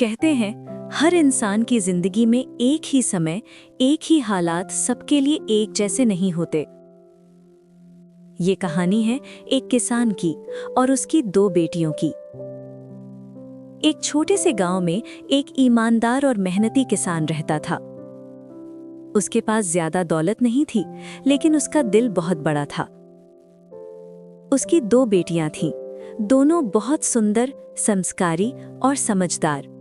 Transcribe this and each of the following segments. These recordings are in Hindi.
कहते हैं हर इंसान की जिंदगी में एक ही समय, एक ही हालात सबके लिए एक जैसे नहीं होते। ये कहानी है एक किसान की और उसकी दो बेटियों की। एक छोटे से गांव में एक ईमानदार और मेहनती किसान रहता था। उसके पास ज्यादा दौलत नहीं थी, लेकिन उसका दिल बहुत बड़ा था। उसकी दो बेटियां थीं, दोनों बहुत सुंदर, संस्कारी और समझदार।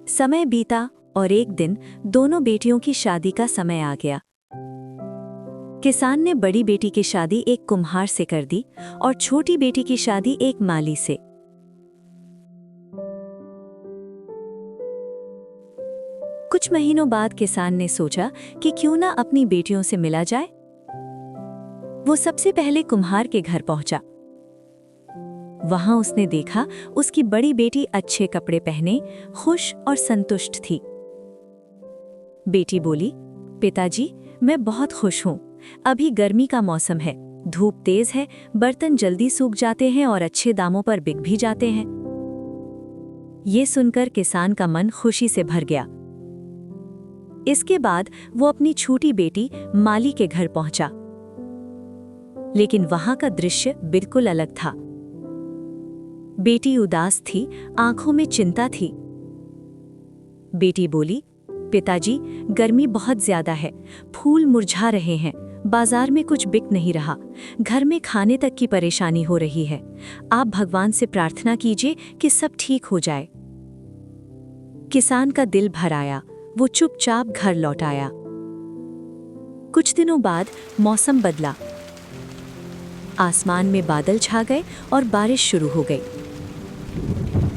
समय बीता और एक दिन दोनों बेटियों की शादी का समय आ गया। किसान ने बड़ी बेटी की शादी एक कुम्हार से कर दी और छोटी बेटी की शादी एक माली से। कुछ महीनों बाद किसान ने सोचा कि क्यों ना अपनी बेटियों से मिला जाए। वो सबसे पहले कुम्हार के घर पहुंचा। वहां उसने देखा उसकी बड़ी बेटी अच्छे कपड़े पहने, खुश और संतुष्ट थी। बेटी बोली, पिताजी, मैं बहुत खुश हूं। अभी गर्मी का मौसम है, धूप तेज है, बर्तन जल्दी सूख जाते हैं और अच्छे दामों पर बिक भी जाते हैं। ये सुनकर किसान का मन खुशी से भर गया। इसके बाद वो अपनी छोटी बेटी माली के घर पहुंचा। लेकिन वहां का दृश्य बिल्कुल अलग था। बेटी उदास थी, आंखों में चिंता थी। बेटी बोली, पिताजी, गर्मी बहुत ज्यादा है, फूल मुरझा रहे हैं, बाजार में कुछ बिक नहीं रहा, घर में खाने तक की परेशानी हो रही है। आप भगवान से प्रार्थना कीजिए कि सब ठीक हो जाए। किसान का दिल भर आया, वो चुपचाप घर लौट आया। कुछ दिनों बाद मौसम बदला। आसमान में बादल छा गए और बारिश शुरू हो गई।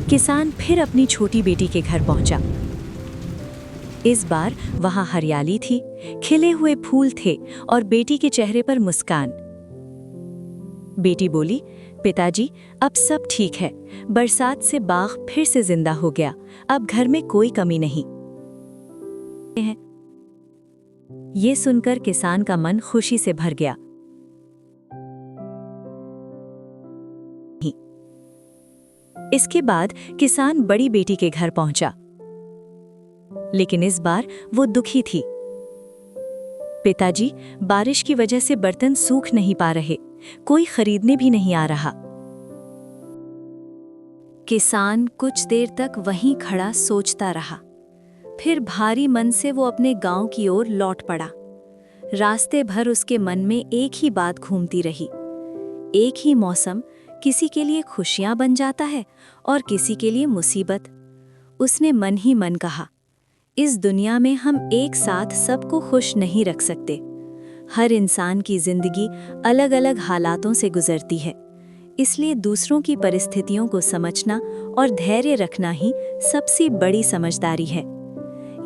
किसान फिर अपनी छोटी बेटी के घर पहुंचा। इस बार वहां हरियाली थी, खिले हुए फूल थे और बेटी के चेहरे पर मुस्कान। बेटी बोली, पिताजी, अब सब ठीक है, बरसात से बाग फिर से जिंदा हो गया, अब घर में कोई कमी नहीं है। ये सुनकर किसान का मन खुशी से भर गया। इसके बाद किसान बड़ी बेटी के घर पहुंचा, लेकिन इस बार वो दुखी थी। पिताजी, बारिश की वजह से बर्तन सूख नहीं पा रहे, कोई खरीदने भी नहीं आ रहा। किसान कुछ देर तक वहीं खड़ा सोचता रहा। फिर भारी मन से वो अपने गांव की ओर लौट पड़ा। रास्ते भर उसके मन में एक ही बात घूमती रही। एक ही मौसम किसी के लिए खुशियां बन जाता है और किसी के लिए मुसीबत। उसने मन ही मन कहा, इस दुनिया में हम एक साथ सबको खुश नहीं रख सकते। हर इंसान की जिंदगी अलग अलग हालातों से गुजरती है, इसलिए दूसरों की परिस्थितियों को समझना और धैर्य रखना ही सबसे बड़ी समझदारी है।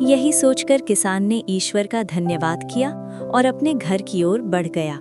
यही सोचकर किसान ने ईश्वर का धन्यवाद किया और अपने घर की ओर बढ़ गया।